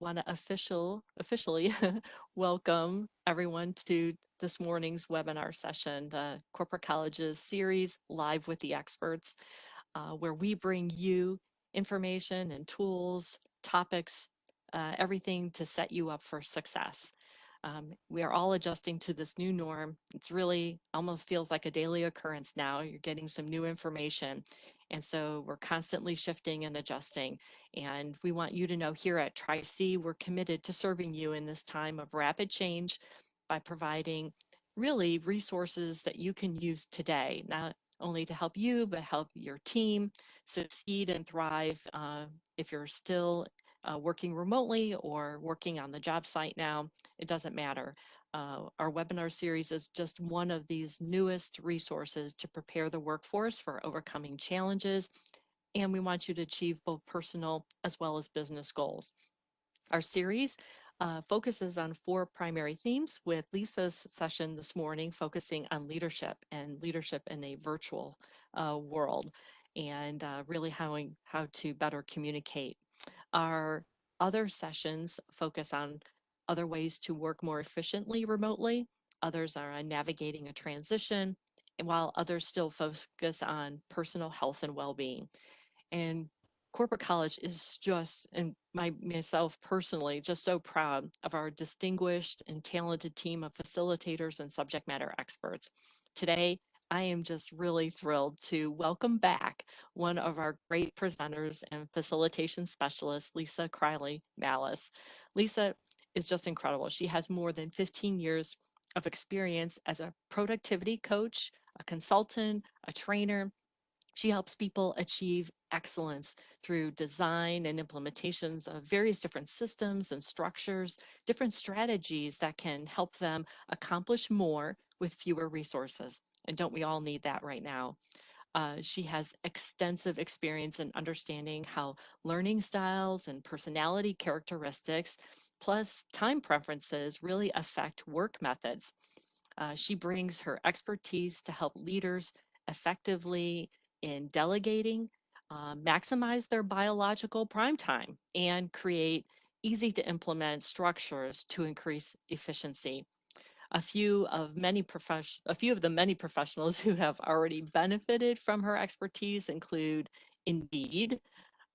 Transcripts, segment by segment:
want to officially welcome everyone to this morning's webinar session, the Corporate Colleges series, Live with the Experts, where we bring you information and tools, topics, everything to set you up for success. We are all adjusting to this new norm. It's really almost feels like a daily occurrence now. You're getting some new information. And so we're constantly shifting and adjusting. And we want you to know here at Tri-C, we're committed to serving you in this time of rapid change by providing really resources that you can use today, not only to help you, but help your team succeed and thrive. If you're still working remotely or working on the job site now, it doesn't matter. Our webinar series is just one of these newest resources to prepare the workforce for overcoming challenges, and we want you to achieve both personal as well as business goals. Our series focuses on 4 primary themes, with Lisa's session this morning focusing on leadership and leadership in a virtual world, and really how to better communicate. Our other sessions focus on other ways to work more efficiently remotely. Others are on navigating a transition, while others still focus on personal health and well-being. And corporate college is just, and myself personally, just so proud of our distinguished and talented team of facilitators and subject matter experts. Today, I am just really thrilled to welcome back one of our great presenters and facilitation specialists, Lisa Crowley Malice. Lisa is just incredible. She has more than 15 years of experience as a productivity coach, a consultant, a trainer. She helps people achieve excellence through design and implementations of various different systems and structures, different strategies that can help them accomplish more with fewer resources. And don't we all need that right now? She has extensive experience in understanding how learning styles and personality characteristics, plus time preferences, really affect work methods. She brings her expertise to help leaders effectively in delegating, maximize their biological prime time, and create easy to implement structures to increase efficiency. A few of the many professionals who have already benefited from her expertise include Indeed,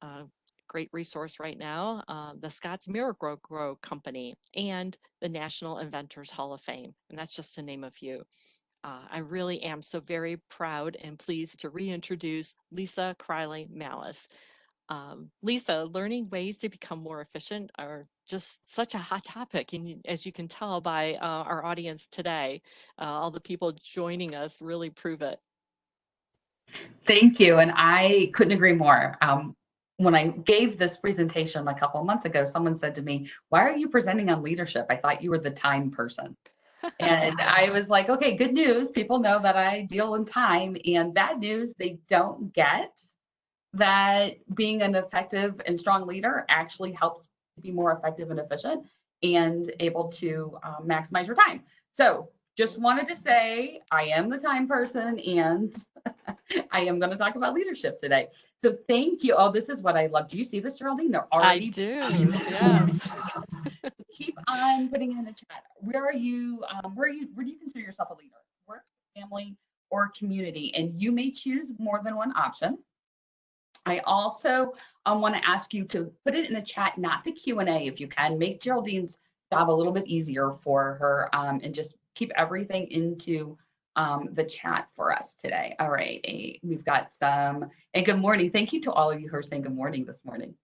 uh, great resource right now, the Scott's Miracle-Gro Company, and the National Inventors Hall of Fame. And that's just to name a few. I really am so very proud and pleased to reintroduce Lisa Crowley Malice. Lisa, learning ways to become more efficient are just such a hot topic. And as you can tell by our audience today, all the people joining us really prove it. Thank you. And I couldn't agree more. When I gave this presentation a couple of months ago, someone said to me, "Why are you presenting on leadership? I thought you were the time person." And I was like, okay, good news. People know that I deal in time. And bad news, they don't get that being an effective and strong leader actually helps to be more effective and efficient and able to maximize your time. So just wanted to say I am the time person, and I am going to talk about leadership today. So thank you. Oh, this is what I love. Do you see this, Geraldine? They're already. I do. Yes. Keep on putting in the chat. Where are you? Where do you consider yourself a leader? Work, family, or community? And you may choose more than one option. I also want to ask you to put it in the chat, not the Q&A if you can. Make Geraldine's job a little bit easier for her, and just keep everything into the chat for us today. All right, we've got some, and good morning. Thank you to all of you who are saying good morning this morning.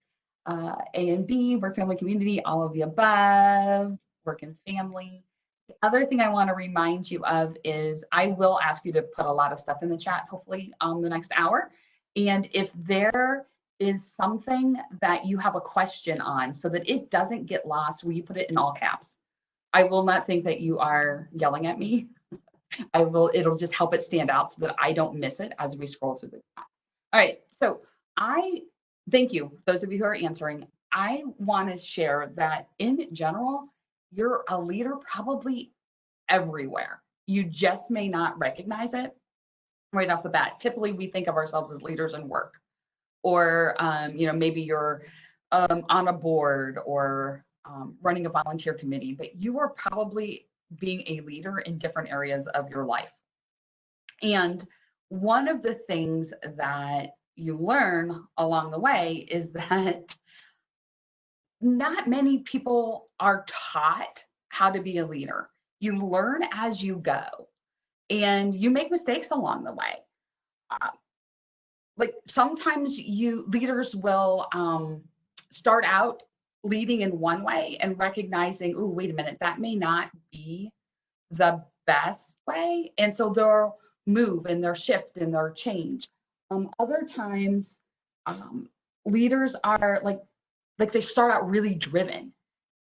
A and B, work, family, community, all of the above, work and family. The other thing I want to remind you of is I will ask you to put a lot of stuff in the chat, hopefully the next hour. And if there is something that you have a question on so that it doesn't get lost, will you put it in all caps? I will not think that you are yelling at me. It'll just help it stand out so that I don't miss it as we scroll through the chat. All right, so thank you, those of you who are answering. I want to share that in general, you're a leader probably everywhere. You just may not recognize it right off the bat. Typically, we think of ourselves as leaders in work, or maybe you're on a board or running a volunteer committee, but you are probably being a leader in different areas of your life. And one of the things that you learn along the way is that not many people are taught how to be a leader. You learn as you go, and you make mistakes along the way. Uh, like sometimes leaders will start out leading in one way and recognizing, oh, wait a minute, that may not be the best way. And so they'll move and they'll shift and they'll change. Other times, leaders are like they start out really driven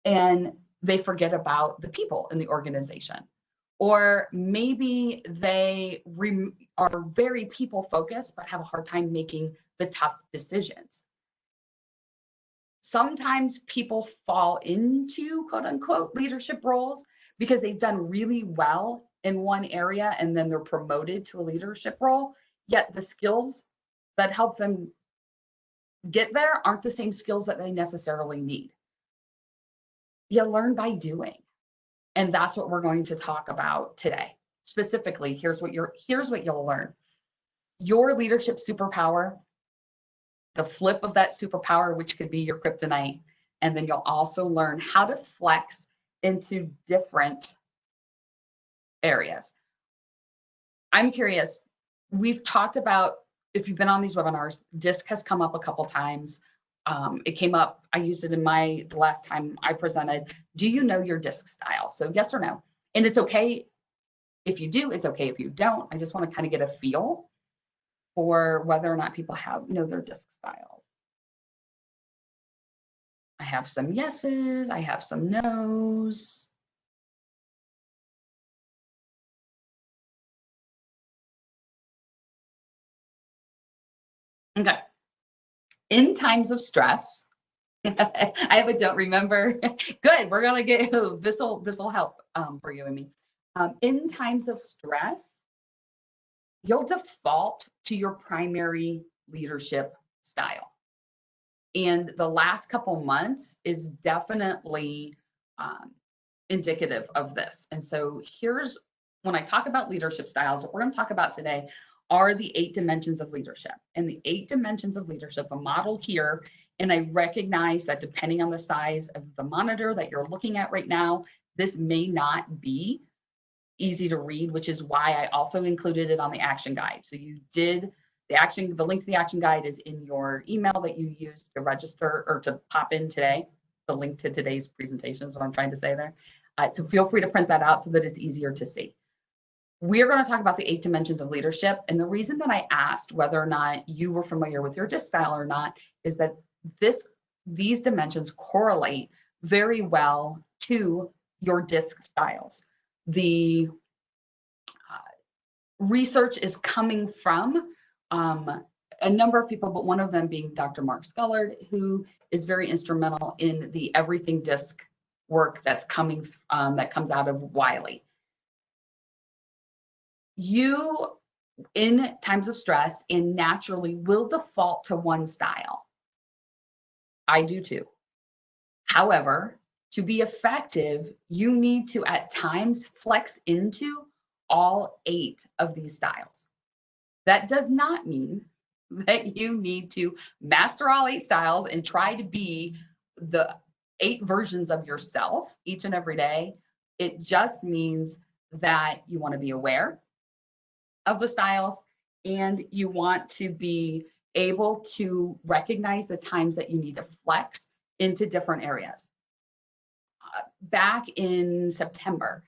and they forget about the people in the organization. Or maybe they are very people focused, but have a hard time making the tough decisions. Sometimes people fall into quote unquote leadership roles because they've done really well in one area and then they're promoted to a leadership role, yet the skills that help them get there aren't the same skills that they necessarily need. You learn by doing. And that's what we're going to talk about today. Specifically, here's what you'll learn. Your leadership superpower, the flip of that superpower, which could be your kryptonite, and then you'll also learn how to flex into different areas. I'm curious, we've talked about, if you've been on these webinars, DISC has come up a couple times. It came up, I used it in the last time I presented. Do you know your DISC style? So yes or no. And it's okay if you do, it's okay if you don't. I just want to kind of get a feel for whether or not people know their DISC styles. I have some yeses, I have some nos. Okay. In times of stress, I have a don't remember. Good, we're gonna get this will help for you and me. In times of stress, you'll default to your primary leadership style. And the last couple months is definitely indicative of this. And so when I talk about leadership styles, what we're going to talk about today are the 8 dimensions of leadership. And the 8 dimensions of leadership, the model here, and I recognize that depending on the size of the monitor that you're looking at right now, this may not be easy to read, which is why I also included it on the action guide. So you did the link to the action guide is in your email that you used to register or to pop in today. The link to today's presentation is what I'm trying to say there. So feel free to print that out so that it's easier to see. We're going to talk about the 8 dimensions of leadership. And the reason that I asked whether or not you were familiar with your DISC style or not is that these dimensions correlate very well to your DISC styles. The research is coming from a number of people, but one of them being Dr. Mark Scullard, who is very instrumental in the everything DISC work that's coming that comes out of Wiley. You, in times of stress, and naturally will default to one style. I do too. However, to be effective, you need to at times flex into all 8 of these styles. That does not mean that you need to master all 8 styles and try to be the 8 versions of yourself each and every day. It just means that you want to be aware of the styles and you want to be able to recognize the times that you need to flex into different areas. Back in September,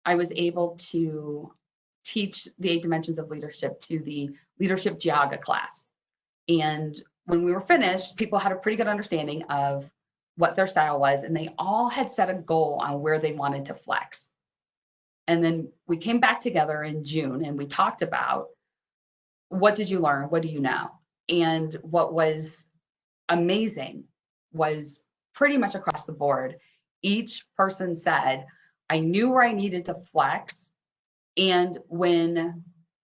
I was able to teach the 8 dimensions of leadership to the leadership Geogga class. And when we were finished, people had a pretty good understanding of what their style was, and they all had set a goal on where they wanted to flex. And then we came back together in June and we talked about, what did you learn? What do you know? And what was amazing was pretty much across the board, each person said, I knew where I needed to flex. And when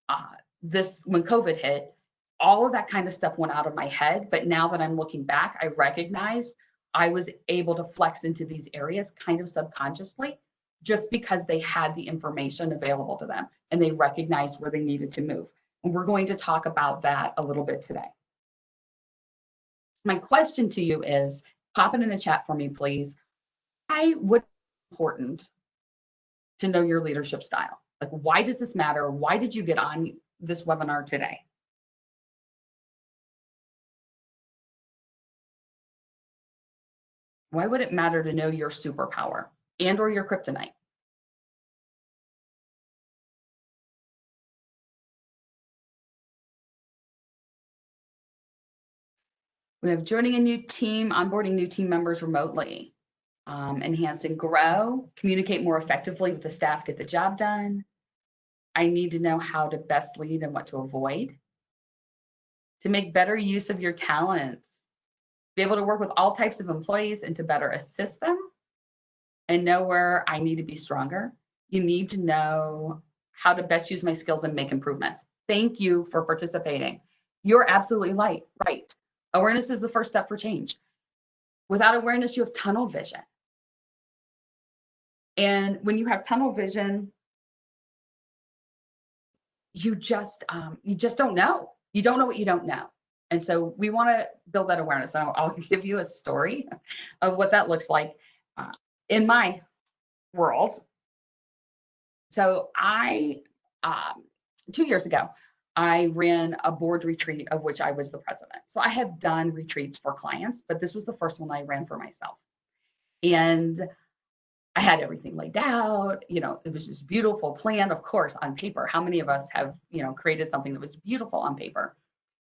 COVID hit, all of that kind of stuff went out of my head. But now that I'm looking back, I recognize I was able to flex into these areas kind of subconsciously just because they had the information available to them and they recognized where they needed to move. And we're going to talk about that a little bit today. My question to you is, pop it in the chat for me, please. Why would it be important to know your leadership style? Like, why does this matter? Why did you get on this webinar today? Why would it matter to know your superpower and or your kryptonite? We have joining a new team, onboarding new team members remotely, enhance and grow, communicate more effectively with the staff, get the job done. I need to know how to best lead and what to avoid. To make better use of your talents, be able to work with all types of employees and to better assist them and know where I need to be stronger. You need to know how to best use my skills and make improvements. Thank you for participating. You're absolutely right. Awareness is the first step for change. Without awareness, you have tunnel vision. And when you have tunnel vision, you just don't know. You don't know what you don't know. And so we want to build that awareness. I'll give you a story of what that looks like in my world. So I, 2 years ago, I ran a board retreat of which I was the president. So I have done retreats for clients, but this was the first one I ran for myself. And I had everything laid out, it was this beautiful plan, of course, on paper. How many of us have, created something that was beautiful on paper?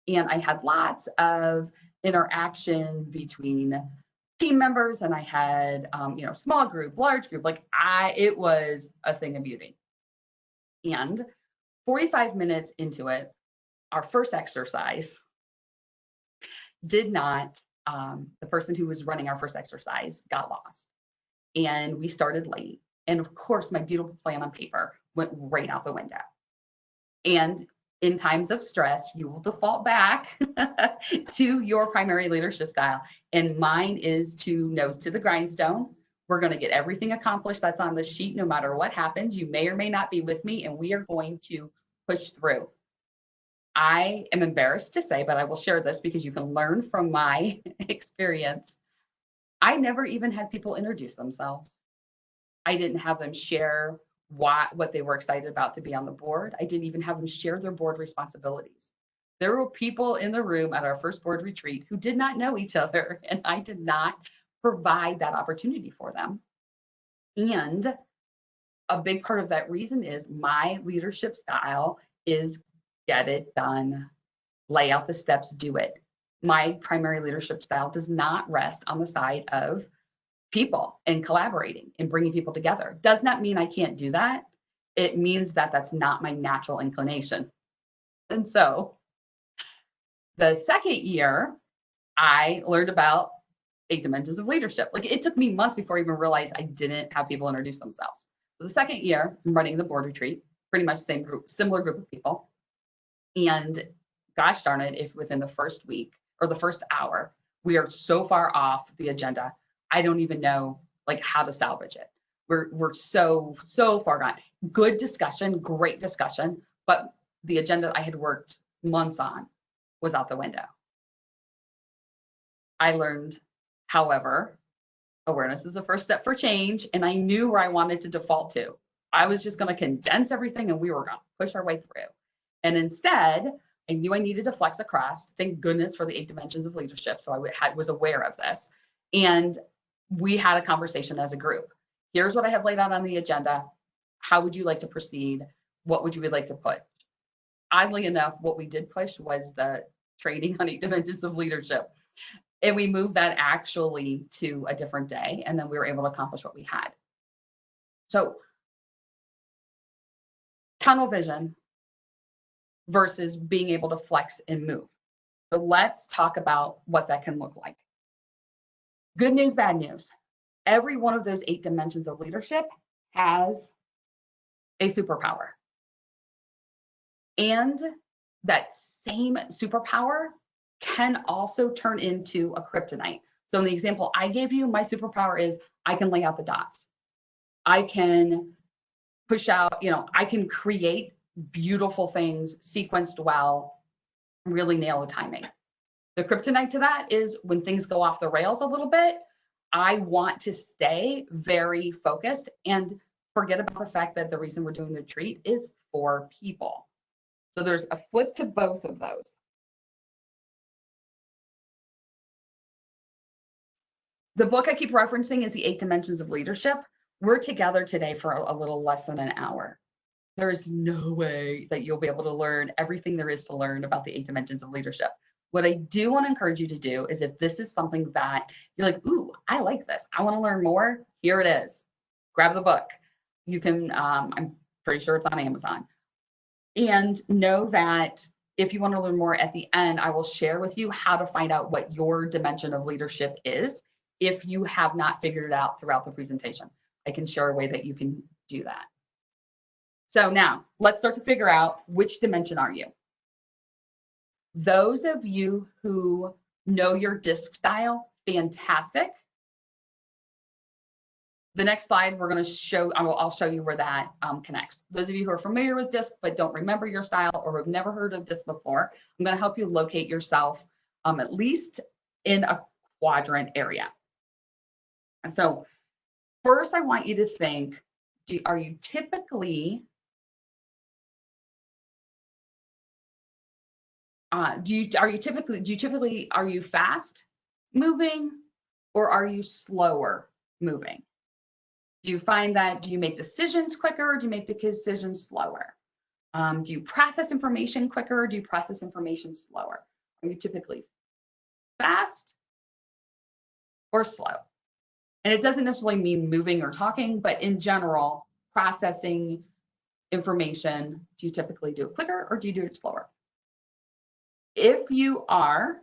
And I had lots of interaction between team members, and I had, small group, large group, it was a thing of beauty. And 45 minutes into it, our first exercise did not, the person who was running our first exercise got lost. And we started late. And of course, my beautiful plan on paper went right out the window. And in times of stress, you will default back to your primary leadership style. And mine is to nose to the grindstone. We're going to get everything accomplished that's on the sheet, no matter what happens. You may or may not be with me, and we are going to push through. I am embarrassed to say, but I will share this because you can learn from my experience. I never even had people introduce themselves. I didn't have them share what they were excited about to be on the board. I didn't even have them share their board responsibilities. There were people in the room at our first board retreat who did not know each other, and I did not provide that opportunity for them. And a big part of that reason is my leadership style is get it done, lay out the steps, do it. My primary leadership style does not rest on the side of people and collaborating and bringing people together. Does not mean I can't do that. It means that that's not my natural inclination. And so the second year, I learned about 8 dimensions of leadership. It took me months before I even realized I didn't have people introduce themselves. So the second year, I'm running the board retreat, pretty much same group, similar group of people. And gosh darn it, if within the first week or the first hour, we are so far off the agenda, I don't even know how to salvage it. We're so far gone. Good discussion, great discussion, but the agenda I had worked months on was out the window. I learned, however, awareness is the first step for change, and I knew where I wanted to default to. I was just going to condense everything and we were going to push our way through. And instead, I knew I needed to flex across. Thank goodness for the 8 dimensions of leadership. So I was aware of this. And we had a conversation as a group. Here's what I have laid out on the agenda. How would you like to proceed? What would you like to put? Oddly enough, what we did push was the training on 8 dimensions of leadership. And we moved that actually to a different day. And then we were able to accomplish what we had. So tunnel vision versus being able to flex and move. So let's talk about what that can look like. Good news, bad news. Every one of those 8 dimensions of leadership has a superpower. And that same superpower can also turn into a kryptonite. So in the example I gave you, my superpower is I can lay out the dots. I can push out, I can create beautiful things sequenced well, really nail the timing. The kryptonite to that is when things go off the rails a little bit, I want to stay very focused and forget about the fact that the reason we're doing the retreat is for people. So there's a flip to both of those. The book I keep referencing is The 8 Dimensions of Leadership. We're together today for a little less than an hour. There's no way that you'll be able to learn everything there is to learn about the 8 dimensions of leadership. What I do want to encourage you to do is if this is something that you're like, ooh, I like this, I want to learn more, here it is. Grab the book. You can, I'm pretty sure it's on Amazon. And know that if you want to learn more at the end, I will share with you how to find out what your dimension of leadership is if you have not figured it out throughout the presentation. I can share a way that you can do that. So now let's start to figure out which dimension are you. Those of you who know your disc style, fantastic. The next slide we're going to show, I'll show you where that connects. Those of you who are familiar with disc but don't remember your style or have never heard of disc before, I'm going to help you locate yourself at least in a quadrant area. And so first I want you to think, are you typically are you fast moving or are you slower moving? Do you find that, do you make decisions quicker or do you make the decisions slower? Do you process information quicker or do you process information slower? Are you typically fast or slow? And it doesn't necessarily mean moving or talking, but in general, processing information, do you typically do it quicker or do you do it slower? If you are,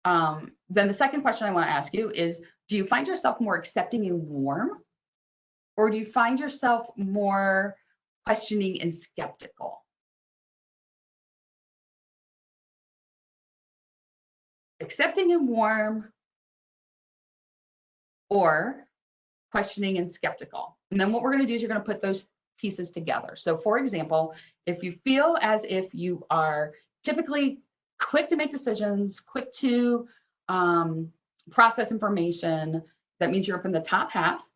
then the second question I want to ask you is, do you find yourself more accepting and warm, or do you find yourself more questioning and skeptical? Accepting and warm, or questioning and skeptical. And then what we're going to do is you're going to put those pieces together. So for example, if you feel as if you are typically quick to make decisions, quick to process information, that means you're up in the top half.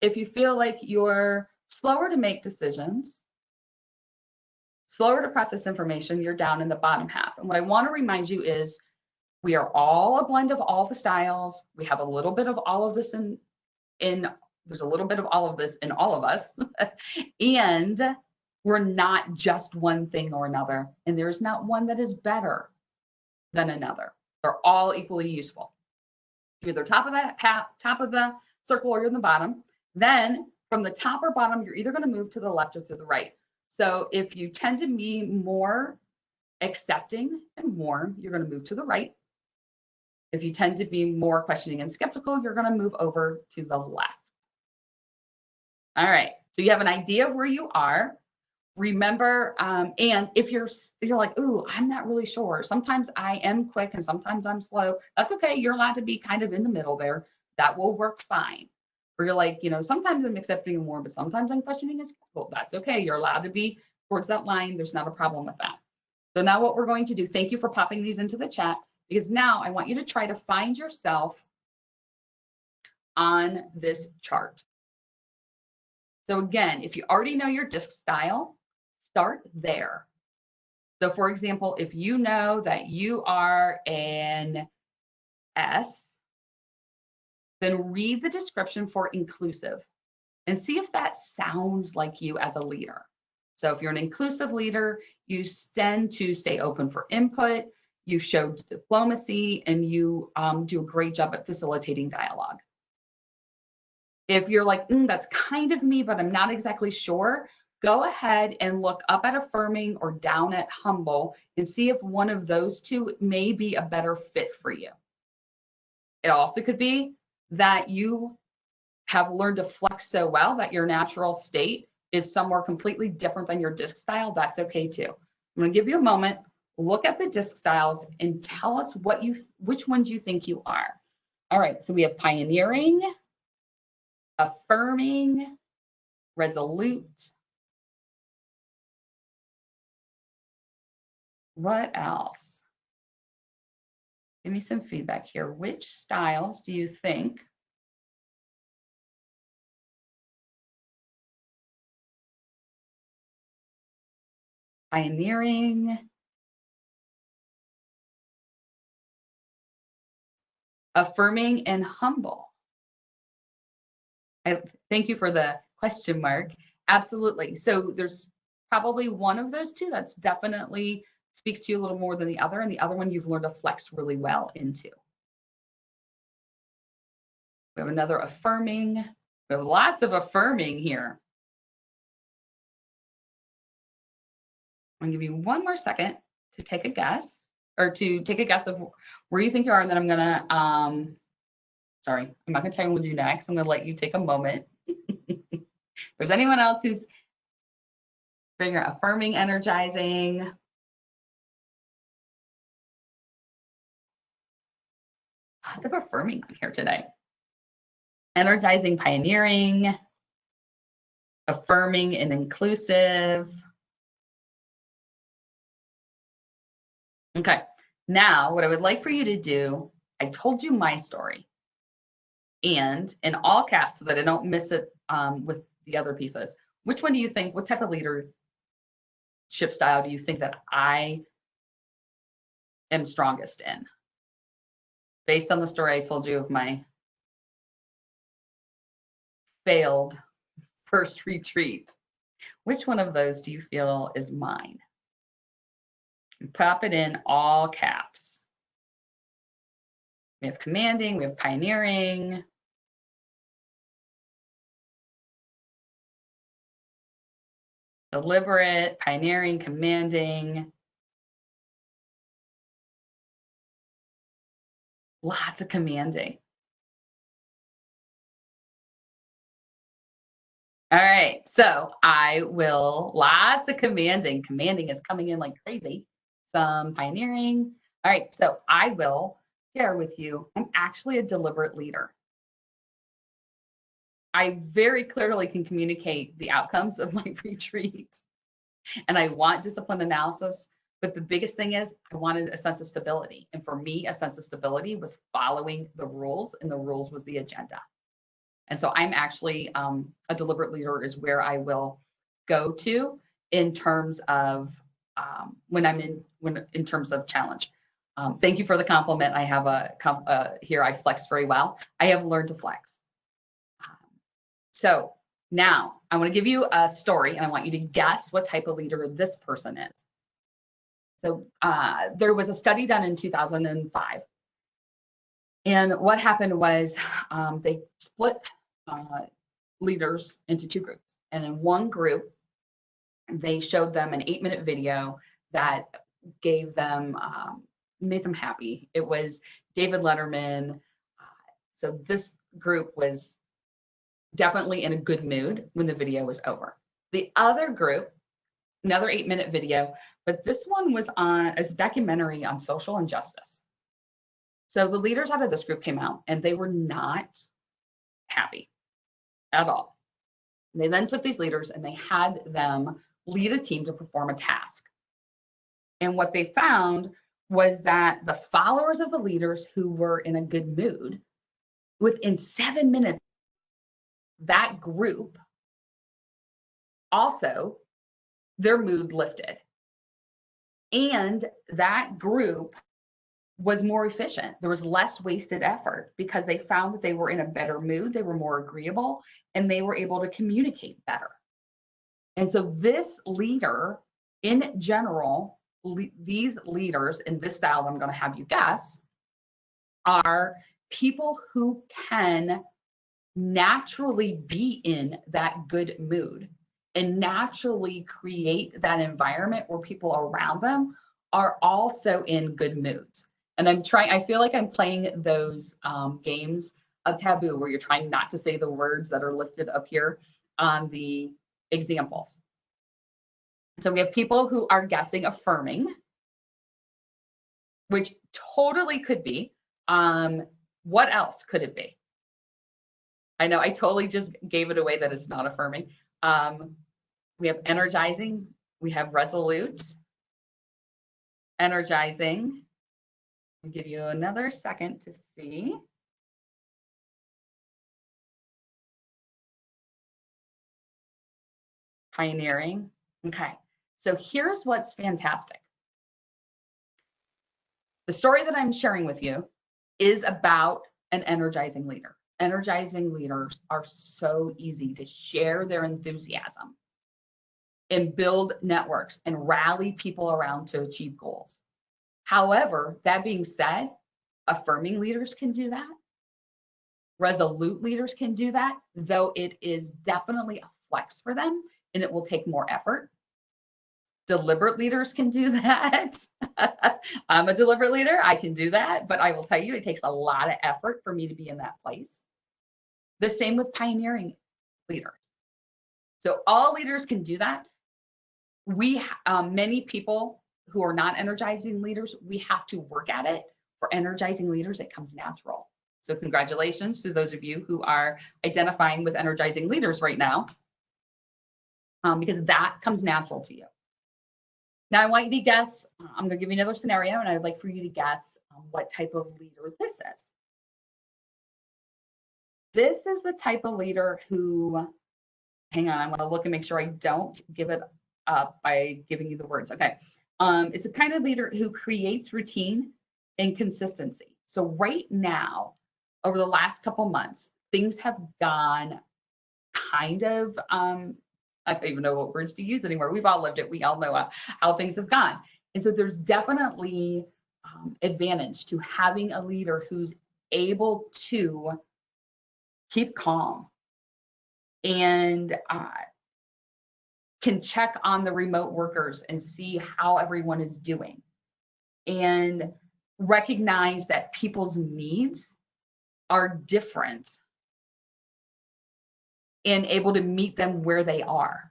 If you feel like you're slower to make decisions, slower to process information, you're down in the bottom half. And what I want to remind you is we are all a blend of all the styles. We have a little bit of all of this there's a little bit of all of this in all of us. And we're not just one thing or another. And there's not one that is better than another. They're all equally useful. You're either top of the circle or you're in the bottom. Then from the top or bottom, you're either going to move to the left or to the right. So if you tend to be more accepting and warm, you're going to move to the right. If you tend to be more questioning and skeptical, you're going to move over to the left. All right, so you have an idea of where you are. Remember, and if you're like, ooh, I'm not really sure. Sometimes I am quick and sometimes I'm slow. That's okay. You're allowed to be kind of in the middle there. That will work fine. Or you're like, sometimes I'm accepting and warm, but sometimes I'm questioning and skeptical. That's okay. You're allowed to be towards that line. There's not a problem with that. So now what we're going to do, thank you for popping these into the chat, because now I want you to try to find yourself on this chart. So again, if you already know your disc style, start there. So for example, if you know that you are an S, then read the description for inclusive and see if that sounds like you as a leader. So if you're an inclusive leader, you tend to stay open for input, you show diplomacy, and you do a great job at facilitating dialogue. If you're like, that's kind of me, but I'm not exactly sure, go ahead and look up at affirming or down at humble and see if one of those two may be a better fit for you. It also could be that you have learned to flex so well that your natural state is somewhere completely different than your disc style. That's okay too. I'm going to give you a moment. Look at the disc styles and tell us which ones you think you are. All right, so we have pioneering, affirming, resolute. What else? Give me some feedback here. Which styles do you think? Pioneering, affirming, and humble. I thank you for the question mark. Absolutely. So there's probably one of those two that's definitely speaks to you a little more than the other, and the other one you've learned to flex really well into. We have another affirming. We have lots of affirming here. I'm gonna give you one more second to take a guess, or to take a guess of where you think you are, and then I'm gonna, sorry, I'm not gonna tell you what we'll do next. I'm gonna let you take a moment. If there's anyone else who's figuring out affirming, energizing. Lots of affirming on here today. Energizing, pioneering, affirming and inclusive. Okay, now what I would like for you to do, I told you my story. And in all caps so that I don't miss it with the other pieces. Which one do you think, what type of leadership style do you think that I am strongest in? Based on the story I told you of my failed first retreat, which one of those do you feel is mine? Pop it in all caps. We have commanding, we have pioneering. Deliberate, pioneering, commanding. Lots of commanding. All right, so I will, lots of commanding. Commanding is coming in like crazy. Some pioneering. All right, so I will share with you, I'm actually a deliberate leader. I very clearly can communicate the outcomes of my retreat. And I want discipline analysis. But the biggest thing is I wanted a sense of stability. And for me, a sense of stability was following the rules, and the rules was the agenda. And so I'm actually a deliberate leader is where I will go to in terms of when in terms of challenge. Thank you for the compliment. I have here I flex very well. I have learned to flex. So now I want to give you a story, and I want you to guess what type of leader this person is. So there was a study done in 2005. And what happened was they split leaders into two groups. And in one group, they showed them an 8-minute video that gave them, made them happy. It was David Letterman. So this group was definitely in a good mood when the video was over. The other group, another 8-minute video, but this one was on a documentary on social injustice. So the leaders out of this group came out and they were not happy at all. They then took these leaders and they had them lead a team to perform a task. And what they found was that the followers of the leaders who were in a good mood, within 7 minutes, that group also, their mood lifted. And that group was more efficient. There was less wasted effort because they found that they were in a better mood, they were more agreeable, and they were able to communicate better. And so this leader, in general, these leaders in this style I'm going to have you guess, are people who can naturally be in that good mood and naturally create that environment where people around them are also in good moods. And I feel like I'm playing those games of taboo where you're trying not to say the words that are listed up here on the examples. So we have people who are guessing affirming. which totally could be. What else could it be? I know I totally just gave it away that it's not affirming. We have energizing, we have resolute, energizing. I'll give you another second to see. Pioneering. Okay, so here's what's fantastic. The story that I'm sharing with you is about an energizing leader. Energizing leaders are so easy to share their enthusiasm and build networks and rally people around to achieve goals. However, that being said, affirming leaders can do that. Resolute leaders can do that, though it is definitely a flex for them and it will take more effort. Deliberate leaders can do that. I'm a deliberate leader. I can do that, but I will tell you, it takes a lot of effort for me to be in that place. The same with pioneering leaders. So all leaders can do that. We, many people who are not energizing leaders, we have to work at it. For energizing leaders, it comes natural. So congratulations to those of you who are identifying with energizing leaders right now, because that comes natural to you. Now I want you to guess, I'm going to give you another scenario and I'd like for you to guess what type of leader this is. This is the type of leader who, hang on, I want to look and make sure I don't give it up by giving you the words. Okay. It's a kind of leader who creates routine and consistency. So right now, over the last couple months, things have gone kind of, I don't even know what words to use anymore. We've all lived it. We all know how things have gone. And so there's definitely advantage to having a leader who's able to keep calm and can check on the remote workers and see how everyone is doing and recognize that people's needs are different and able to meet them where they are.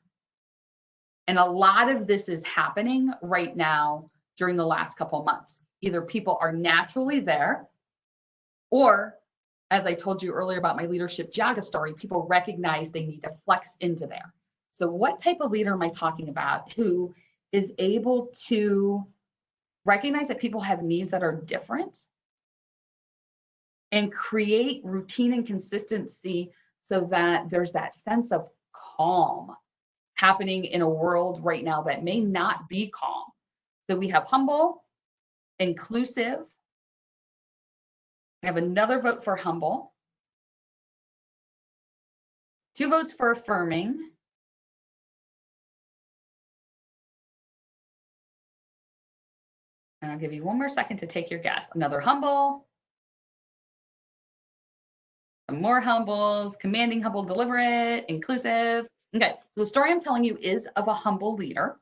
And a lot of this is happening right now during the last couple of months. Either people are naturally there, or as I told you earlier about my leadership Jaga story, people recognize they need to flex into there. So what type of leader am I talking about who is able to recognize that people have needs that are different and create routine and consistency so that there's that sense of calm happening in a world right now that may not be calm? So we have humble, inclusive. I have another vote for humble. 2 votes for affirming. And I'll give you one more second to take your guess. Another humble. Some more humbles, commanding, humble, deliberate, inclusive. Okay, so the story I'm telling you is of a humble leader,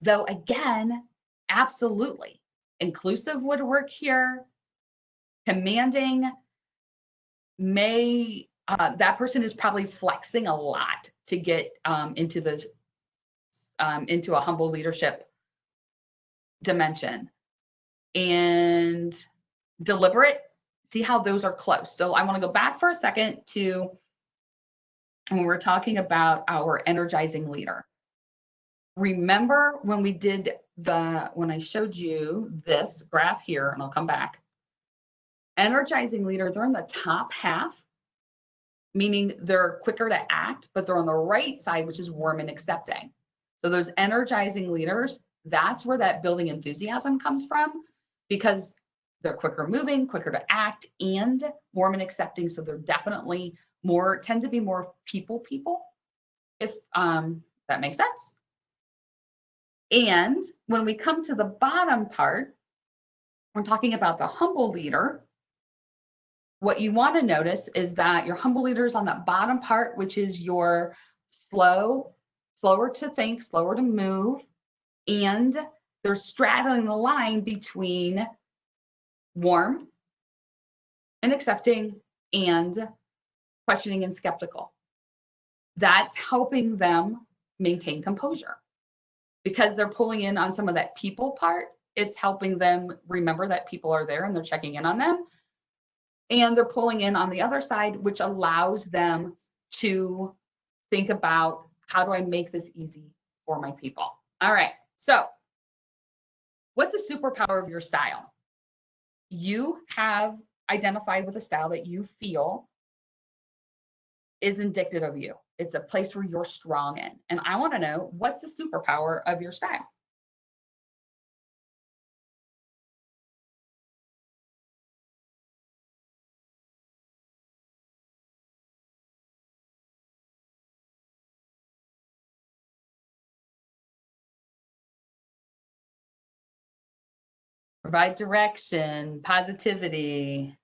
though again, absolutely. Inclusive would work here. Commanding may, that person is probably flexing a lot to get into a humble leadership dimension. And deliberate, see how those are close. So I want to go back for a second to when we're talking about our energizing leader. Remember when we did when I showed you this graph here, and I'll come back. Energizing leader, they're in the top half, meaning they're quicker to act, but they're on the right side, which is warm and accepting. So those energizing leaders, that's where that building enthusiasm comes from, because they're quicker moving, quicker to act, and warm and accepting. So they're definitely tend to be more people, if that makes sense. And when we come to the bottom part, we're talking about the humble leader. What you want to notice is that your humble leader is on that bottom part, which is your slower to think, slower to move, and they're straddling the line between warm and accepting and questioning and skeptical. That's helping them maintain composure because they're pulling in on some of that people part It's helping them remember that people are there and they're checking in on them. And they're pulling in on the other side, which allows them to think about, how do I make this easy for my people? All right. So what's the superpower of your style? You have identified with a style that you feel is indicative of you. It's a place where you're strong in. And I want to know, what's the superpower of your style? Provide direction, positivity,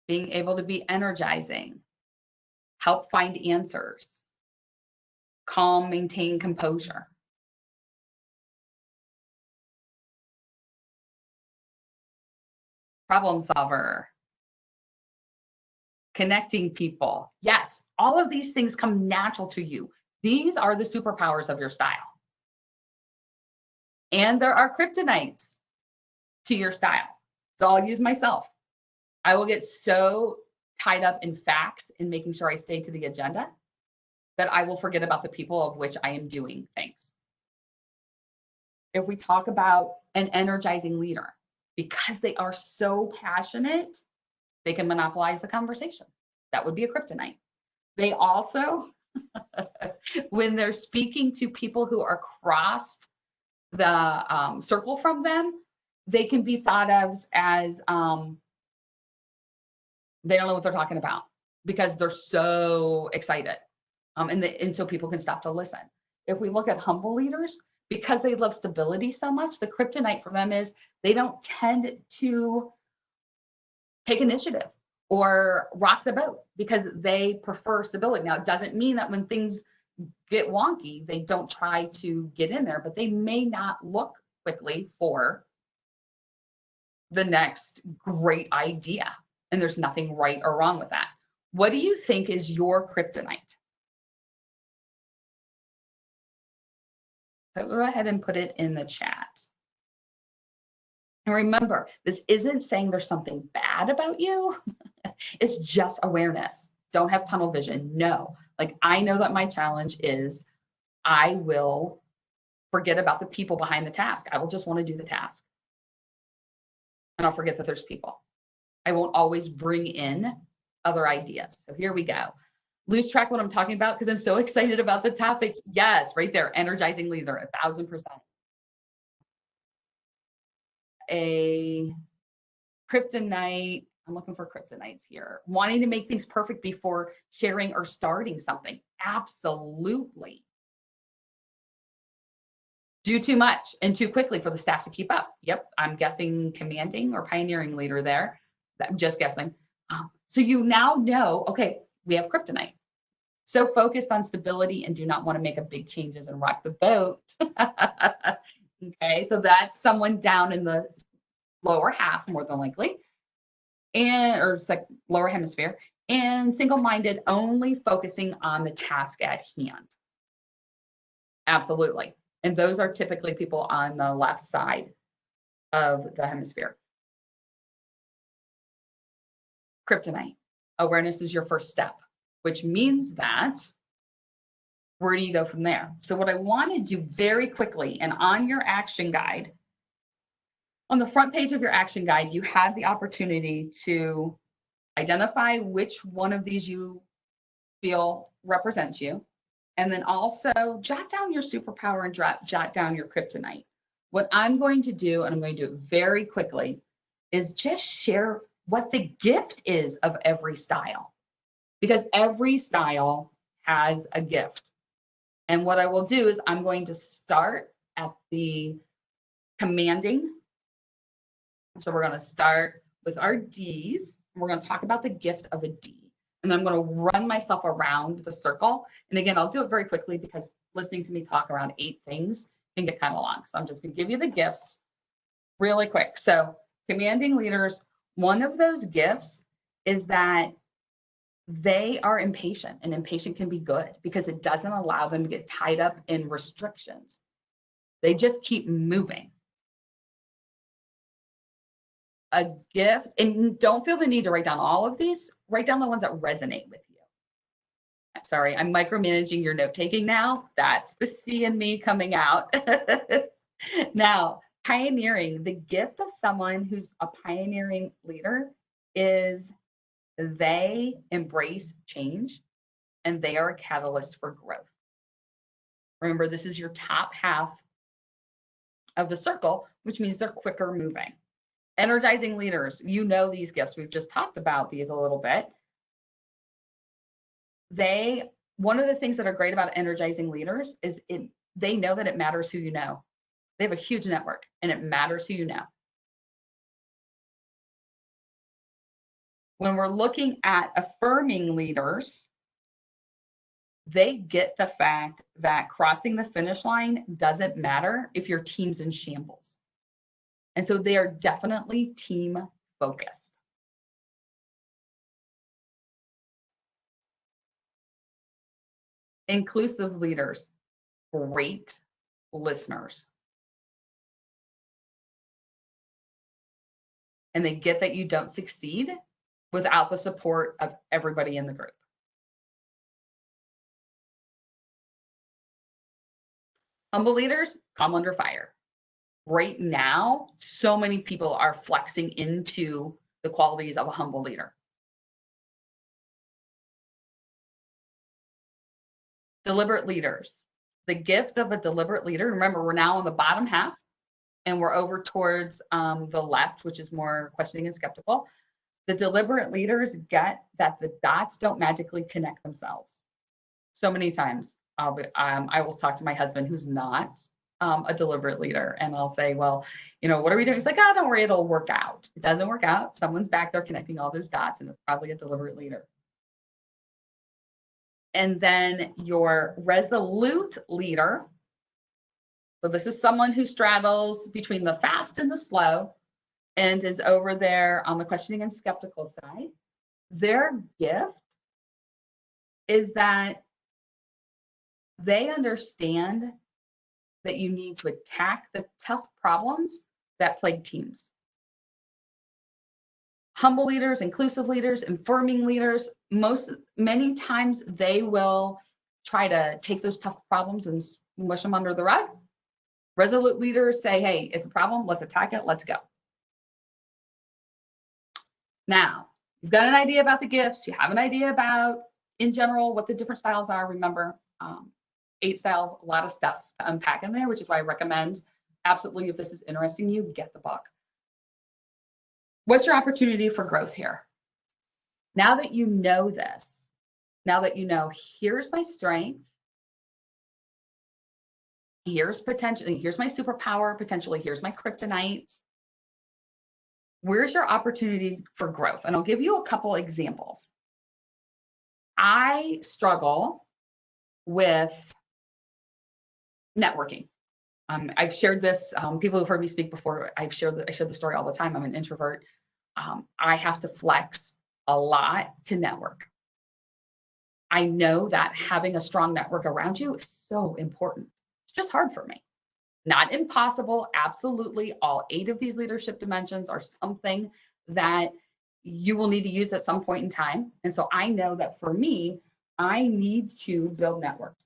being able to be energizing, help find answers, calm, maintain composure. Problem solver, connecting people. Yes, all of these things come natural to you. These are the superpowers of your style. And there are kryptonites to your style. So I'll use myself. I will get so tied up in facts and making sure I stay to the agenda that I will forget about the people of which I am doing things. If we talk about an energizing leader, because they are so passionate, they can monopolize the conversation. That would be a kryptonite. They also, when they're speaking to people who are crossed the circle from them, they can be thought of as they don't know what they're talking about because they're so excited, until people can stop to listen. If we look at humble leaders, because they love stability so much, the kryptonite for them is they don't tend to take initiative or rock the boat because they prefer stability. Now, it doesn't mean that when things get wonky, they don't try to get in there, but they may not look quickly for the next great idea. And there's nothing right or wrong with that. What do you think is your kryptonite? So go ahead and put it in the chat. And remember, this isn't saying there's something bad about you. It's just awareness. Don't have tunnel vision. No. Like, I know that my challenge is I will forget about the people behind the task. I will just want to do the task. And I'll forget that there's people. I won't always bring in other ideas. So here we go. Lose track what I'm talking about because I'm so excited about the topic. Yes, right there. Energizing leader, 1,000%. A kryptonite. I'm looking for kryptonites here. Wanting to make things perfect before sharing or starting something. Absolutely. Do too much and too quickly for the staff to keep up. Yep, I'm guessing commanding or pioneering leader there. I'm just guessing. So you now know, okay, we have kryptonite. So focused on stability and do not want to make a big changes and rock the boat. Okay, so that's someone down in the lower half, more than likely, or it's like lower hemisphere, and single-minded, only focusing on the task at hand. Absolutely. And those are typically people on the left side of the hemisphere. Kryptonite. Awareness is your first step, which means that where do you go from there? So what I want to do very quickly, and on your action guide, on the front page of your action guide, you had the opportunity to identify which one of these you feel represents you, and then also jot down your superpower and jot down your kryptonite. What I'm going to do, and I'm going to do it very quickly, is just share what the gift is of every style, because every style has a gift. And what I will do is I'm going to start at the commanding. So we're going to start with our Ds. And we're going to talk about the gift of a D. And then I'm going to run myself around the circle. And again, I'll do it very quickly because listening to me talk around 8 things can get kind of long. So I'm just going to give you the gifts really quick. So commanding leaders, one of those gifts is that they are impatient, and impatient can be good because it doesn't allow them to get tied up in restrictions. They just keep moving. A gift, and don't feel the need to write down all of these, write down the ones that resonate with you. Sorry, I'm micromanaging your note taking now. That's the C in me coming out. Now, pioneering, the gift of someone who's a pioneering leader is they embrace change and they are a catalyst for growth. Remember, this is your top half of the circle, which means they're quicker moving. Energizing leaders, you know these gifts. We've just talked about these a little bit. One of the things that are great about energizing leaders is they know that it matters who you know. They have a huge network and it matters who you know. When we're looking at affirming leaders, they get the fact that crossing the finish line doesn't matter if your team's in shambles. And so they are definitely team focused. Inclusive leaders, great listeners. And they get that you don't succeed without the support of everybody in the group. Humble leaders come under fire. Right now, so many people are flexing into the qualities of a humble leader. Deliberate leaders. The gift of a deliberate leader, remember, we're now on the bottom half and we're over towards the left, which is more questioning and skeptical. The deliberate leaders get that the dots don't magically connect themselves. So many times I will talk to my husband who's not a deliberate leader, and I'll say, well, what are we doing? He's like, oh, don't worry, it'll work out. It doesn't work out. Someone's back there connecting all those dots, and it's probably a deliberate leader. And then your resolute leader. So this is someone who straddles between the fast and the slow and is over there on the questioning and skeptical side. Their gift is that they understand that you need to attack the tough problems that plague teams. Humble leaders, inclusive leaders, affirming leaders, many times they will try to take those tough problems and smush them under the rug. Resolute leaders say, hey, it's a problem, let's attack it, let's go. Now, you've got an idea about the gifts, you have an idea about, in general, what the different styles are. Remember, 8 styles, a lot of stuff to unpack in there, which is why I recommend, absolutely, if this is interesting you, get the book. What's your opportunity for growth here? Now that you know this, now that you know, here's my strength, here's my superpower, potentially here's my kryptonite. Where's your opportunity for growth? And I'll give you a couple examples. I struggle with networking. I've shared this, people who've heard me speak before, I share the story all the time. I'm an introvert. I have to flex a lot to network. I know that having a strong network around you is so important. It's just hard for me. Not impossible, absolutely. All 8 of these leadership dimensions are something that you will need to use at some point in time. And so I know that for me, I need to build networks.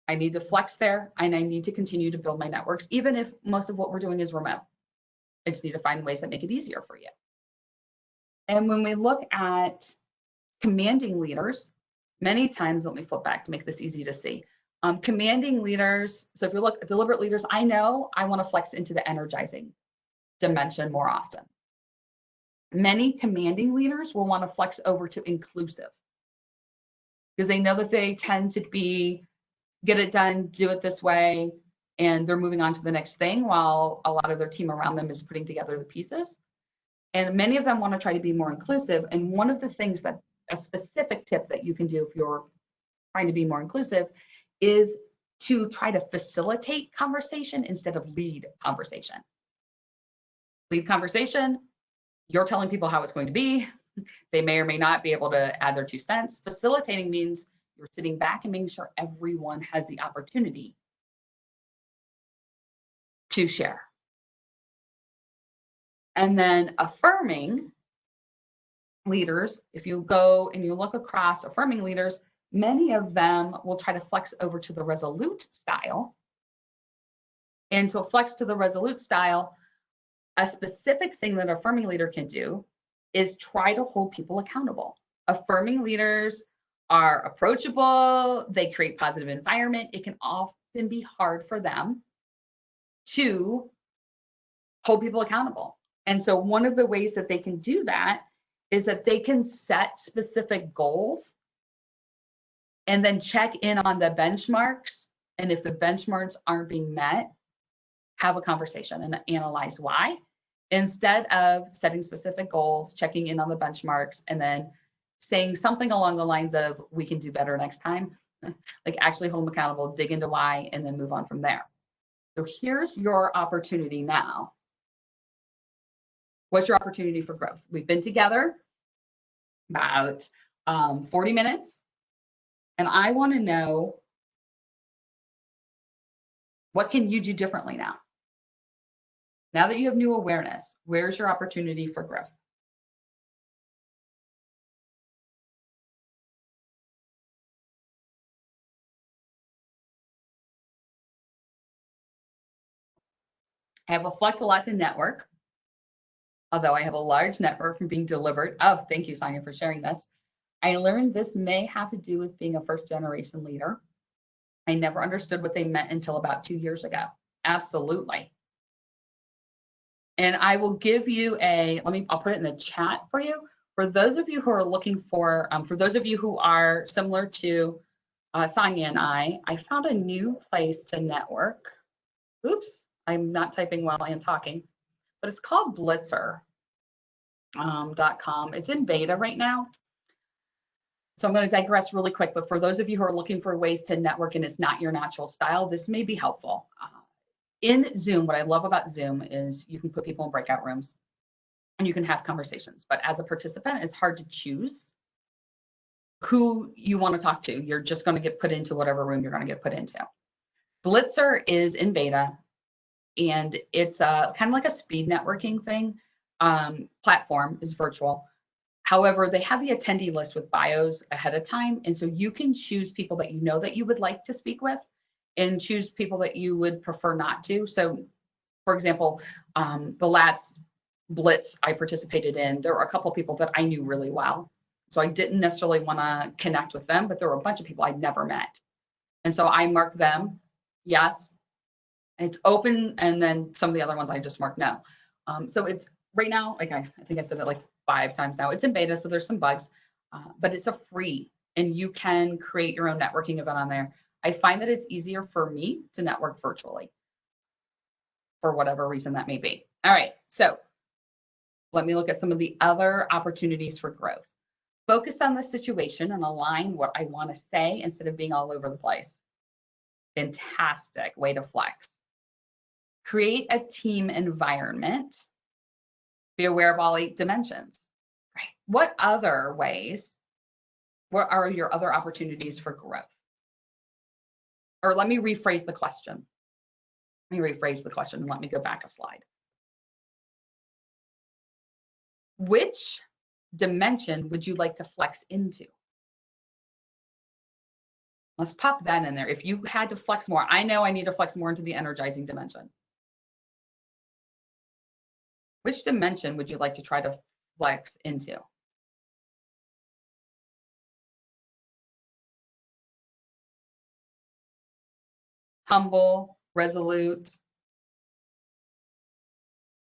I need to flex there, and I need to continue to build my networks, even if most of what we're doing is remote. I just need to find ways that make it easier for you. And when we look at commanding leaders, many times, let me flip back to make this easy to see. Commanding leaders, so if you look at deliberate leaders, I know I want to flex into the energizing dimension more often. Many commanding leaders will want to flex over to inclusive because they know that they tend to be get it done, do it this way, and they're moving on to the next thing while a lot of their team around them is putting together the pieces. And many of them want to try to be more inclusive. And one of the things that a specific tip that you can do if you're trying to be more inclusive is to try to facilitate conversation instead of lead conversation. Lead conversation, you're telling people how it's going to be. They may or may not be able to add their 2 cents. Facilitating means you're sitting back and making sure everyone has the opportunity to share. And then affirming leaders, if you go and you look across affirming leaders, many of them will try to flex over to the resolute style. And to flex to the resolute style, a specific thing that an affirming leader can do is try to hold people accountable. Affirming leaders are approachable, they create positive environment. It can often be hard for them to hold people accountable. And so one of the ways that they can do that is that they can set specific goals and then check in on the benchmarks. And if the benchmarks aren't being met, have a conversation and analyze why. Instead of setting specific goals, checking in on the benchmarks, and then saying something along the lines of, we can do better next time, like actually hold them accountable, dig into why, and then move on from there. So here's your opportunity now. What's your opportunity for growth? We've been together about 40 minutes, and I want to know, what can you do differently now? Now that you have new awareness, where's your opportunity for growth? I have a flex a lot to network, although I have a large network from being delivered. Oh, thank you, Sonia, for sharing this. I learned this may have to do with being a first generation leader. I never understood what they meant until about 2 years ago. Absolutely. And I will give you I'll put it in the chat for you. For those of you who are looking for those of you who are similar to Sonia and I found a new place to network. Oops, I'm not typing while I am talking, but it's called Blitzer.com. It's in beta right now. So I'm going to digress really quick, but for those of you who are looking for ways to network and it's not your natural style, this may be helpful. In Zoom, what I love about Zoom is you can put people in breakout rooms and you can have conversations. But as a participant, it's hard to choose who you want to talk to. You're just going to get put into whatever room you're going to get put into. Blitzer is in beta, and it's kind of like a speed networking thing. Platform is virtual. However, they have the attendee list with bios ahead of time. And so you can choose people that you know that you would like to speak with and choose people that you would prefer not to. So for example, the last Blitz I participated in, there were a couple of people that I knew really well. So I didn't necessarily want to connect with them, but there were a bunch of people I'd never met. And so I marked them, yes, it's open. And then some of the other ones I just marked no. So it's right now, like I think I said it like 5 times now, it's in beta, so there's some bugs, but it's a free, and you can create your own networking event on there. I find that it's easier for me to network virtually for whatever reason that may be. All right, so let me look at some of the other opportunities for growth. Focus on the situation and align what I want to say instead of being all over the place. Fantastic way to flex. Create a team environment. Be aware of all 8 dimensions. Right. What other ways? What are your other opportunities for growth? Or let me rephrase the question. Let me rephrase the question and let me go back a slide. Which dimension would you like to flex into? Let's pop that in there. If you had to flex more, I know I need to flex more into the energizing dimension. Which dimension would you like to try to flex into? Humble, resolute,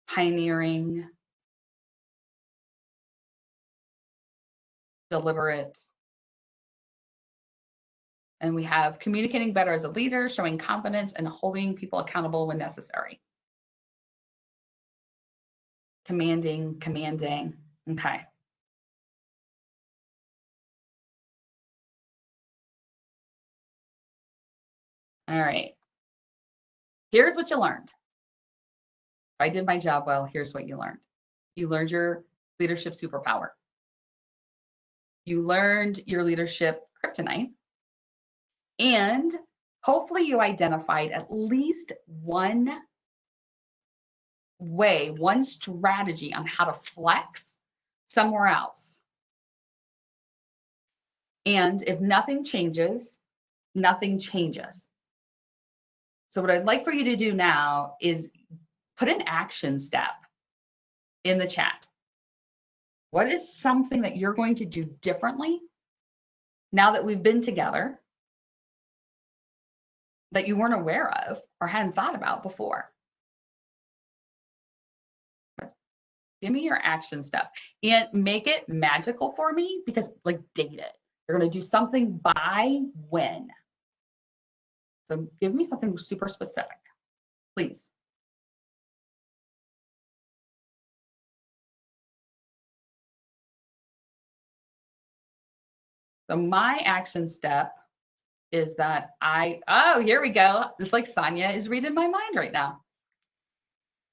pioneering, deliberate. And we have communicating better as a leader, showing confidence, and holding people accountable when necessary. Commanding. Okay. All right. Here's what you learned. If I did my job well, here's what you learned. You learned your leadership superpower. You learned your leadership kryptonite. And hopefully you identified at least one way, one strategy on how to flex somewhere else. And if nothing changes, nothing changes. So what I'd like for you to do now is put an action step in the chat. What is something that you're going to do differently now that we've been together that you weren't aware of or hadn't thought about before? Give me your action step and make it magical for me, because like, date it. You're going to do something by when. So give me something super specific, please. So my action step is that oh, here we go. It's like Sonia is reading my mind right now.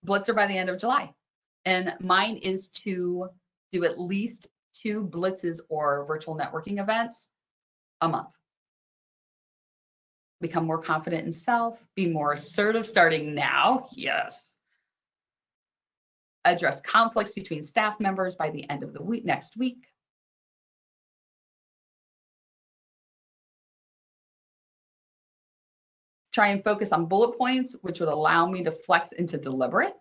Blitzer by the end of July. And mine is to do at least 2 blitzes or virtual networking events a month. Become more confident in self, be more assertive starting now. Yes. Address conflicts between staff members by the end of the week, next week. Try and focus on bullet points, which would allow me to flex into deliberate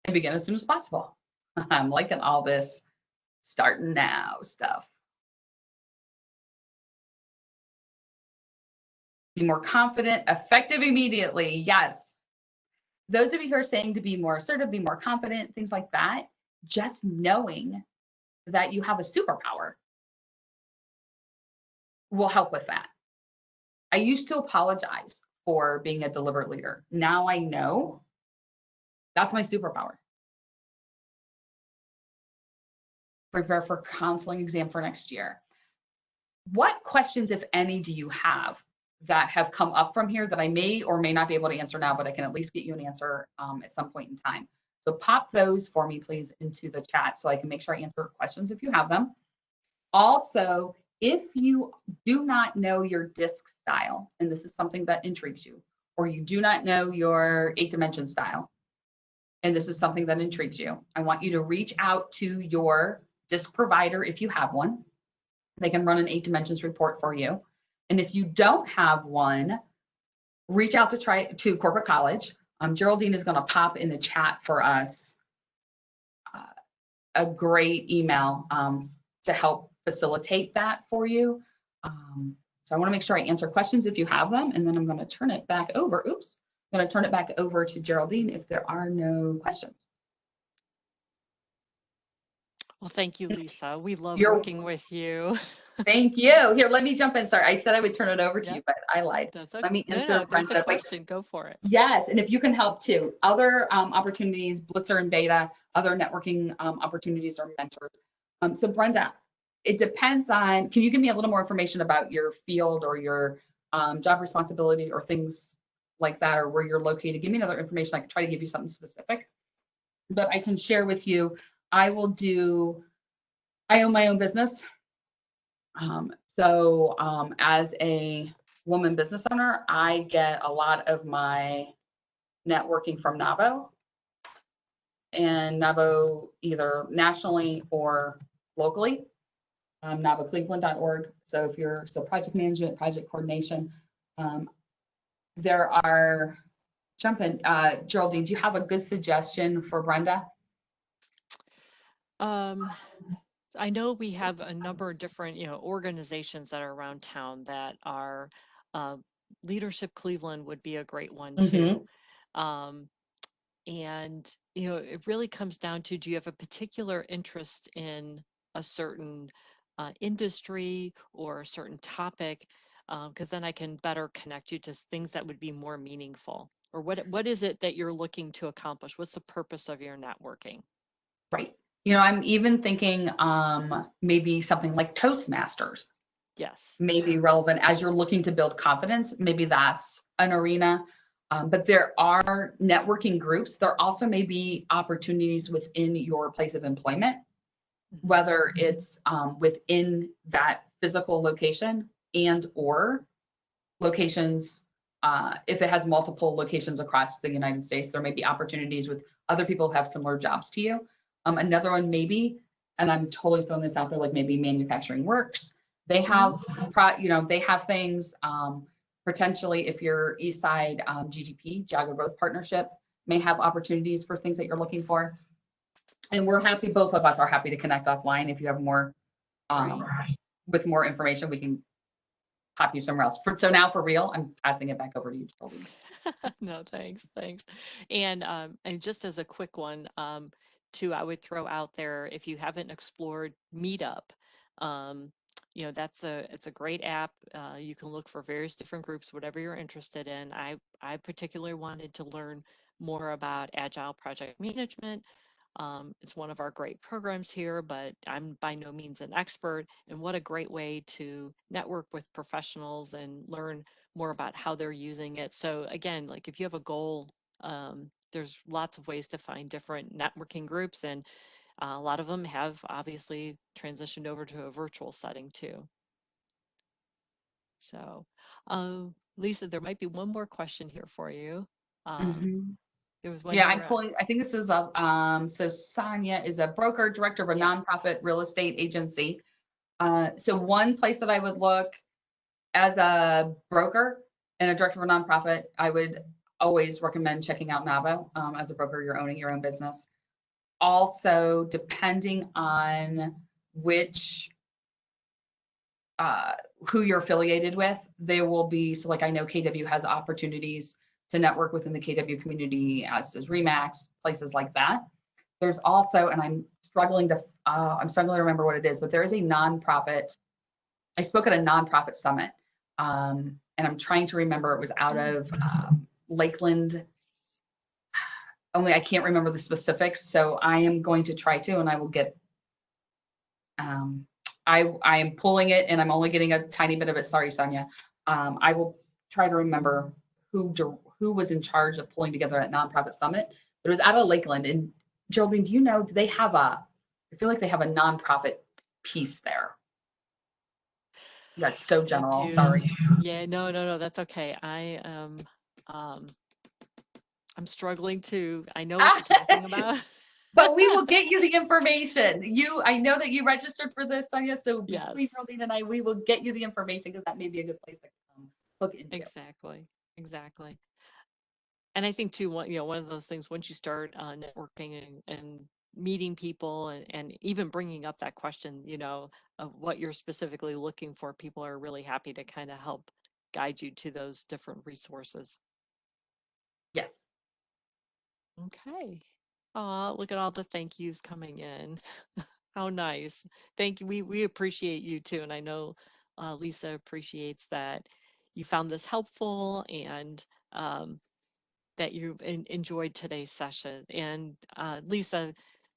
and begin as soon as possible. I'm liking all this starting now stuff. Be more confident, effective immediately. Yes. Those of you who are saying to be more assertive, be more confident, things like that, just knowing that you have a superpower will help with that. I used to apologize for being a deliberate leader. Now I know that's my superpower. Prepare for counseling exam for next year. What questions, if any, do you have that have come up from here that I may or may not be able to answer now, but I can at least get you an answer at some point in time? So pop those for me, please, into the chat so I can make sure I answer questions if you have them. Also, if you do not know your disc style, and this is something that intrigues you, or you do not know your 8-dimension style, and this is something that intrigues you, I want you to reach out to your disc provider if you have one. They can run an 8 dimensions report for you. And if you don't have one, reach out to Corporate College. Geraldine is going to pop in the chat for us a great email to help facilitate that for you. So I want to make sure I answer questions if you have them, and then I'm going to turn it back over. Oops, I'm going to turn it back over to Geraldine if there are no questions. Well, thank you, Lisa. We love working with you. Thank you. Here, let me jump in. Sorry, I said I would turn it over to you, but I lied. That's okay. Let me answer. There's a question. Go for it. Yes, and if you can help too. Other opportunities, Blitzer and Beta, other networking opportunities or mentors. So Brenda, it depends on, can you give me a little more information about your field or your job responsibility or things like that, or where you're located? Give me another information. I can try to give you something specific, but I can share with you. I own my own business. As a woman business owner, I get a lot of my networking from NAVO, and NAVO either nationally or locally, NAVOCleveland.org. So if you're project management, project coordination, there are, Geraldine, do you have a good suggestion for Brenda? I know we have a number of different, organizations that are around town that are, Leadership Cleveland would be a great one too. And, it really comes down to, do you have a particular interest in a certain industry or a certain topic? Because then I can better connect you to things that would be more meaningful. Or what is it that you're looking to accomplish? What's the purpose of your networking? Right. I'm even thinking maybe something like Toastmasters. Yes. May be relevant as you're looking to build confidence. Maybe that's an arena. But there are networking groups. There also may be opportunities within your place of employment, whether it's within that physical location and or locations. If it has multiple locations across the United States, there may be opportunities with other people have similar jobs to you. Another one maybe, and I'm totally throwing this out there, like maybe Manufacturing Works. They Hmm. have, they have things. Potentially, if you're East Side GGP, Geographic Growth Partnership, may have opportunities for things that you're looking for. And we're happy, both of us are happy to connect offline. If you have more, Great. um, with more information, we can pop you somewhere else. So now for real, I'm passing it back over to you, Geraldine. No, thanks. And just as a quick one, too, I would throw out there, if you haven't explored Meetup, um, it's a great app. You can look for various different groups, whatever you're interested in. I particularly wanted to learn more about agile project management. It's one of our great programs here, but I'm by no means an expert. And what a great way to network with professionals and learn more about how they're using it. So again, like if you have a goal, there's lots of ways to find different networking groups, and a lot of them have obviously transitioned over to a virtual setting too. So, Lisa, there might be one more question here for you. Um, Mhm. there was one Yeah, I'm here. pulling, I think this is a, so Sonia is a broker, director of a Yeah. nonprofit real estate agency. So one place that I would look as a broker and a director of a nonprofit, I would always recommend checking out Navo. As a broker, you're owning your own business. Also, depending on which uh, who you're affiliated with, there will be, so like I know KW has opportunities to network within the KW community, as does Remax, places like that. There's also, and I'm struggling to remember what it is, but there is a nonprofit. I spoke at a nonprofit summit, and I'm trying to remember. It was out Mm. of Lakeland. Only I can't remember the specifics, so I am going to try to, and I will get. Um, I am pulling it, and I'm only getting a tiny bit of it. Sorry, Sonia. I will try to remember who was in charge of pulling together that nonprofit summit. But it was out of Lakeland. And Geraldine, do you know? Do they have a? I feel like they have a nonprofit piece there. That's so They general. do. Sorry. Yeah, no, that's okay. Um, I'm struggling to, I know what you're talking about. But we will get you the information. I know that you registered for this, Sonia. So between Yes, Geraldine and I, we will get you the information because that may be a good place to look into. exactly. And I think too, one of those things, once you start networking and meeting people, and even bringing up that question, of what you're specifically looking for, people are really happy to kind of help guide you to those different resources. Yes. Okay. Look at all the thank yous coming in. How nice. Thank you. We appreciate you too. And I know Lisa appreciates that you found this helpful, and um, that you enjoyed today's session. And Lisa,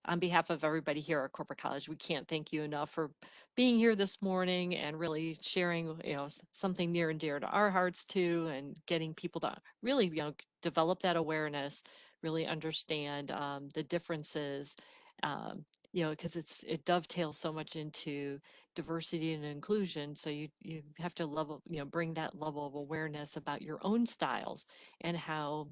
on behalf of everybody here at Corporate College, we can't thank you enough for being here this morning and really sharing, something near and dear to our hearts too, and getting people to really, develop that awareness, really understand the differences. Um, because it dovetails so much into diversity and inclusion. So you have to bring that level of awareness about your own styles, and how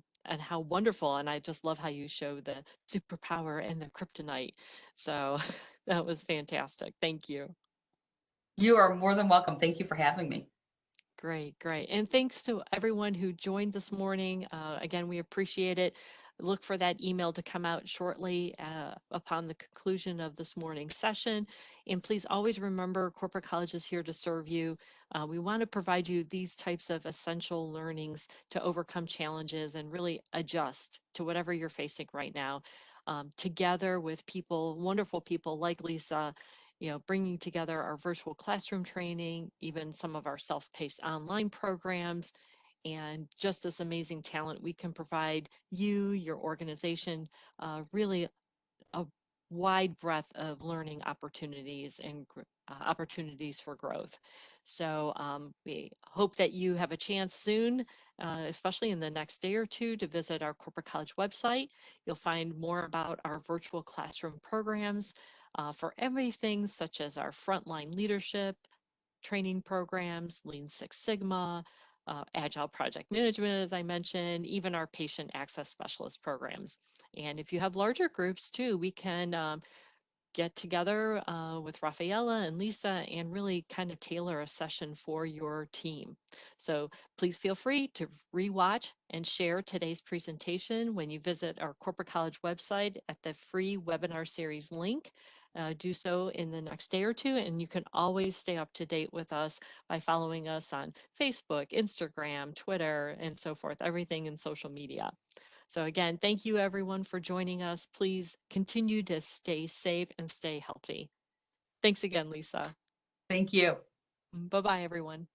wonderful. And I just love how you show the superpower and the kryptonite. So that was fantastic. Thank you. You are more than welcome. Thank you for having me. Great. And thanks to everyone who joined this morning. Again, we appreciate it. Look for that email to come out shortly upon the conclusion of this morning's session. And please always remember, Corporate College is here to serve you. We want to provide you these types of essential learnings to overcome challenges and really adjust to whatever you're facing right now. Together with people, wonderful people like Lisa, bringing together our virtual classroom training, even some of our self-paced online programs, and just this amazing talent we can provide you, your organization, really a wide breadth of learning opportunities and opportunities for growth. So we hope that you have a chance soon, especially in the next day or two, to visit our Corporate College website. You'll find more about our virtual classroom programs for everything such as our frontline leadership, training programs, Lean Six Sigma, agile project management, as I mentioned, even our patient access specialist programs. And if you have larger groups too, we can get together with Rafaela and Lisa and really kind of tailor a session for your team. So please feel free to rewatch and share today's presentation when you visit our corporate college website at the free webinar series link. Do so in the next day or two, and you can always stay up to date with us by following us on Facebook, Instagram, Twitter, and so forth, everything in social media. So again, thank you everyone for joining us. Please continue to stay safe and stay healthy. Thanks again, Lisa. Thank you. Bye-bye, everyone.